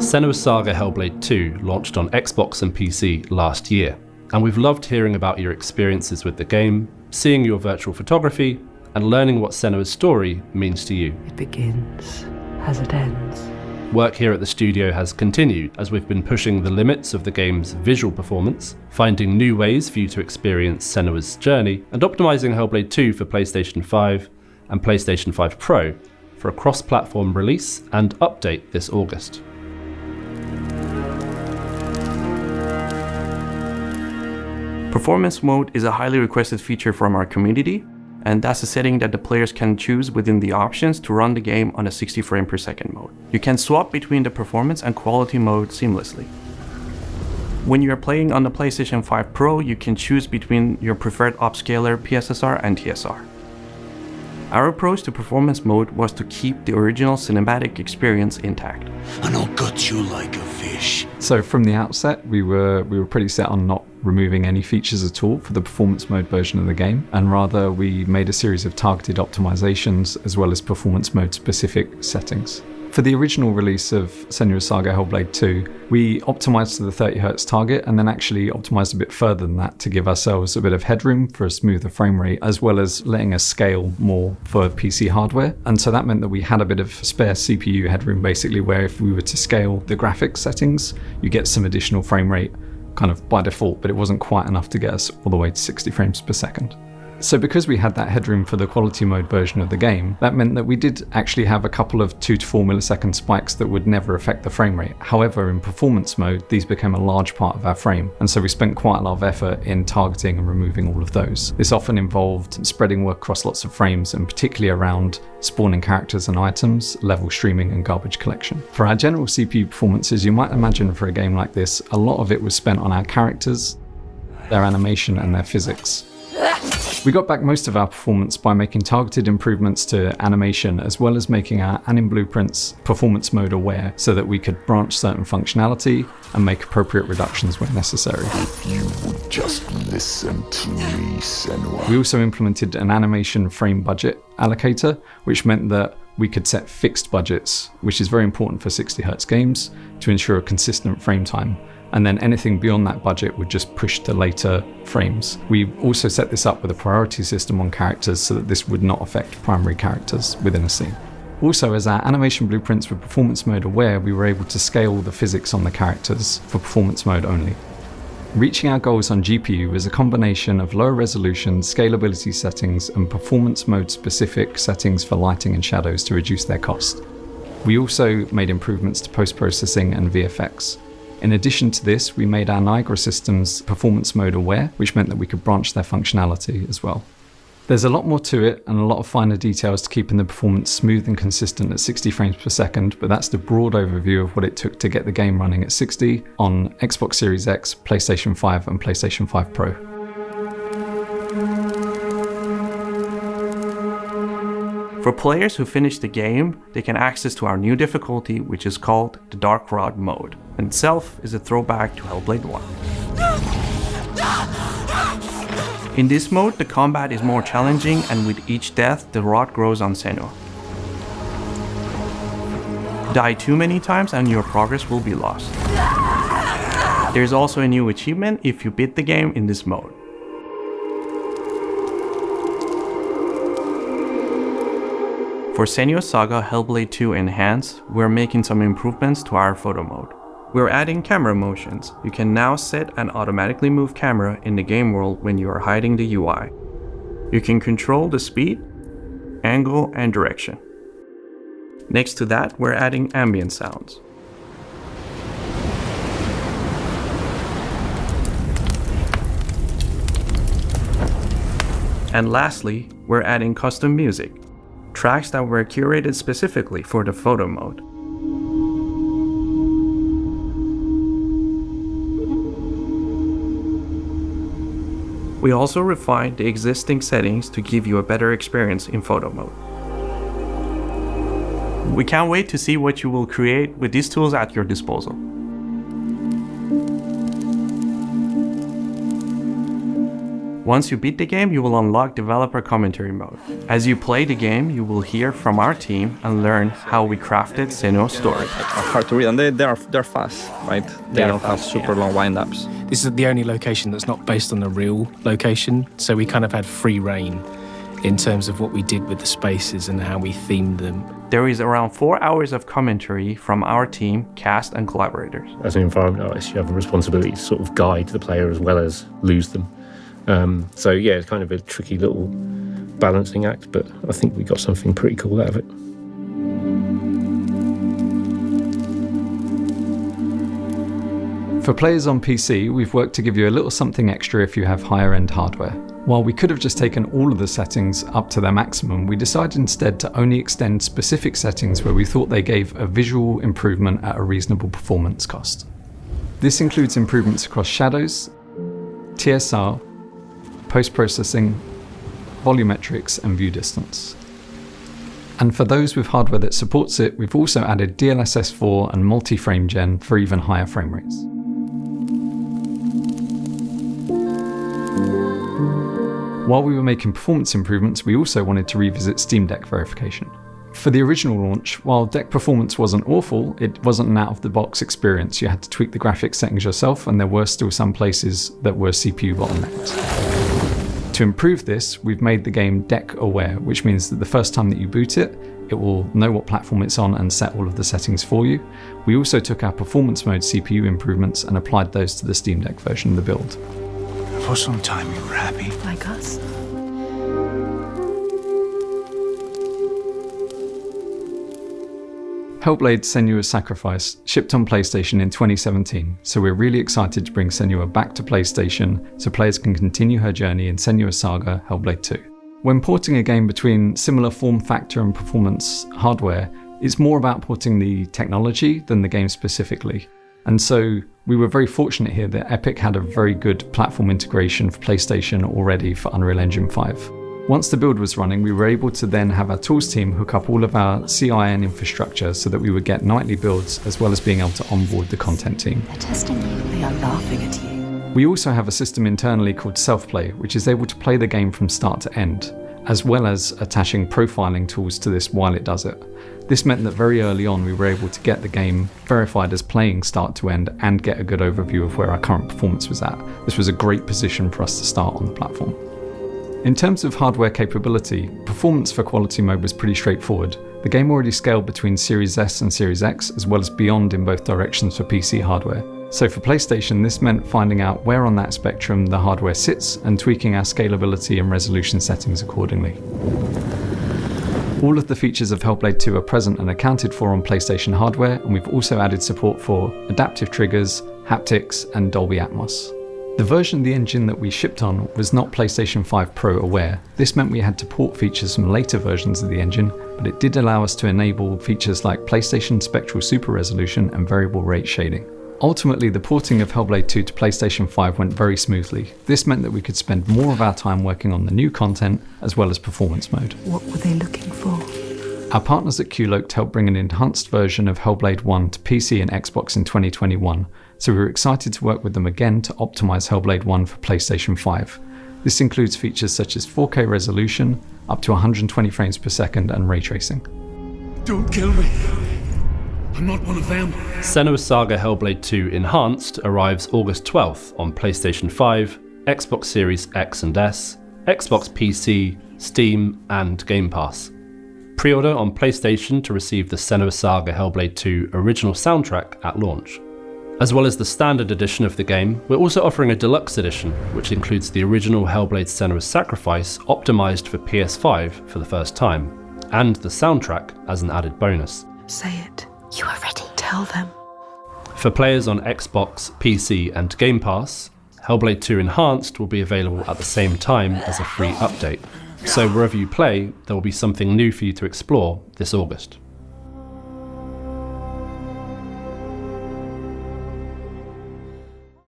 Senua Saga Hellblade 2 launched on Xbox and PC last year, and we've loved hearing about your experiences with the game, seeing your virtual photography, and learning what Senua's story means to you. It begins as it ends. Work here at the studio has continued as we've been pushing the limits of the game's visual performance, finding new ways for you to experience Senua's journey, and optimizing Hellblade 2 for PlayStation 5 and PlayStation 5 Pro for a cross-platform release and update this August. Performance mode is a highly requested feature from our community, and that's a setting that the players can choose within the options to run the game on a 60 frame per second mode. You can swap between the performance and quality mode seamlessly. When you are playing on the PlayStation 5 Pro, you can choose between your preferred upscaler PSSR and TSR. Our approach to performance mode was to keep the original cinematic experience intact. And I'll gut you like a fish. So from the outset, we were pretty set on not removing any features at all for the performance mode version of the game, and rather we made a series of targeted optimizations as well as performance mode specific settings. For the original release of Senua Saga Hellblade 2, we optimized to the 30Hz target and then actually optimized a bit further than that to give ourselves a bit of headroom for a smoother frame rate, as well as letting us scale more for PC hardware. And so that meant that we had a bit of spare CPU headroom, basically, where if we were to scale the graphics settings, you get some additional frame rate kind of by default, but it wasn't quite enough to get us all the way to 60 frames per second. So because we had that headroom for the quality mode version of the game, that meant that we did actually have a couple of 2 to 4 millisecond spikes that would never affect the frame rate. However, in performance mode, these became a large part of our frame, and so we spent quite a lot of effort in targeting and removing all of those. This often involved spreading work across lots of frames, and particularly around spawning characters and items, level streaming, and garbage collection. For our general CPU performances, you might imagine for a game like this, a lot of it was spent on our characters, their animation, and their physics. We got back most of our performance by making targeted improvements to animation, as well as making our anim blueprints performance mode aware so that we could branch certain functionality and make appropriate reductions where necessary. If you would just listen to me, Senua. We also implemented an animation frame budget allocator, which meant that we could set fixed budgets, which is very important for 60Hz games, to ensure a consistent frame time. And then anything beyond that budget would just push to later frames. We also set this up with a priority system on characters so that this would not affect primary characters within a scene. Also, as our animation blueprints were performance mode aware, we were able to scale the physics on the characters for performance mode only. Reaching our goals on GPU was a combination of lower resolution, scalability settings, and performance mode specific settings for lighting and shadows to reduce their cost. We also made improvements to post-processing and VFX. In addition to this, we made our Niagara systems performance mode aware, which meant that we could branch their functionality as well. There's a lot more to it and a lot of finer details to keeping the performance smooth and consistent at 60 frames per second, but that's the broad overview of what it took to get the game running at 60 on Xbox Series X, PlayStation 5 and PlayStation 5 Pro. For players who finish the game, they can access to our new difficulty, which is called the Dark Rod mode, and itself is a throwback to Hellblade 1. In this mode, the combat is more challenging, and with each death, the rod grows on Senua. Die too many times and your progress will be lost. There's also a new achievement if you beat the game in this mode. For Senua Saga Hellblade 2 Enhanced, we're making some improvements to our photo mode. We're adding camera motions. You can now set an automatically move camera in the game world when you are hiding the UI. You can control the speed, angle, and direction. Next to that, we're adding ambient sounds. And lastly, we're adding custom music. Tracks that were curated specifically for the photo mode. We also refined the existing settings to give you a better experience in photo mode. We can't wait to see what you will create with these tools at your disposal. Once you beat the game, you will unlock developer commentary mode. As you play the game, you will hear from our team and learn how we crafted Senua's story. Are hard to read, and they're fast, right? They don't have super long wind-ups. This is the only location that's not based on a real location, so we kind of had free reign in terms of what we did with the spaces and how we themed them. There is around 4 hours of commentary from our team, cast and collaborators. As an environment artist, you have a responsibility to sort of guide the player as well as lose them. So yeah, it's kind of a tricky little balancing act, but I think we got something pretty cool out of it. For players on PC, we've worked to give you a little something extra if you have higher end hardware. While we could have just taken all of the settings up to their maximum, we decided instead to only extend specific settings where we thought they gave a visual improvement at a reasonable performance cost. This includes improvements across shadows, TSR, post-processing, volumetrics and view distance. And for those with hardware that supports it, we've also added DLSS 4 and multi-frame gen for even higher frame rates. While we were making performance improvements, we also wanted to revisit Steam Deck verification. For the original launch, while deck performance wasn't awful, it wasn't an out-of-the-box experience. You had to tweak the graphics settings yourself, and there were still some places that were CPU bottlenecked. To improve this, we've made the game deck aware, which means that the first time that you boot it, it will know what platform it's on and set all of the settings for you. We also took our performance mode CPU improvements and applied those to the Steam Deck version of the build. For some time you were happy. Like us. Hellblade: Senua's Sacrifice shipped on PlayStation in 2017, so we're really excited to bring Senua back to PlayStation so players can continue her journey in Senua's Saga: Hellblade 2. When porting a game between similar form factor and performance hardware, it's more about porting the technology than the game specifically. And so we were very fortunate here that Epic had a very good platform integration for PlayStation already for Unreal Engine 5. Once the build was running, we were able to then have our tools team hook up all of our CIN infrastructure so that we would get nightly builds as well as being able to onboard the content team. They're testing you. They are laughing at you. We also have a system internally called Self-Play, which is able to play the game from start to end, as well as attaching profiling tools to this while it does it. This meant that very early on we were able to get the game verified as playing start to end and get a good overview of where our current performance was at. This was a great position for us to start on the platform. In terms of hardware capability, performance for quality mode was pretty straightforward. The game already scaled between Series S and Series X, as well as beyond in both directions for PC hardware. So for PlayStation, this meant finding out where on that spectrum the hardware sits and tweaking our scalability and resolution settings accordingly. All of the features of Hellblade 2 are present and accounted for on PlayStation hardware, and we've also added support for adaptive triggers, haptics, and Dolby Atmos. The version of the engine that we shipped on was not PlayStation 5 Pro aware. This meant we had to port features from later versions of the engine, but it did allow us to enable features like PlayStation Spectral Super Resolution and variable rate shading. Ultimately, the porting of Hellblade 2 to PlayStation 5 went very smoothly. This meant that we could spend more of our time working on the new content as well as performance mode. What were they looking for? Our partners at Qloaked helped bring an enhanced version of Hellblade 1 to PC and Xbox in 2021, so we were excited to work with them again to optimize Hellblade 1 for PlayStation 5. This includes features such as 4K resolution, up to 120 frames per second, and ray tracing. Don't kill me. I'm not one of them. Senua's Saga Hellblade 2 Enhanced arrives August 12th on PlayStation 5, Xbox Series X and S, Xbox PC, Steam, and Game Pass. Pre-order on PlayStation to receive the Senua Saga Hellblade 2 original soundtrack at launch. As well as the standard edition of the game, we're also offering a deluxe edition, which includes the original Hellblade Senua's Sacrifice optimized for PS5 for the first time, and the soundtrack as an added bonus. Say it. You are ready. Tell them. For players on Xbox, PC, and Game Pass, Hellblade 2 Enhanced will be available at the same time as a free update. So wherever you play, there will be something new for you to explore this August.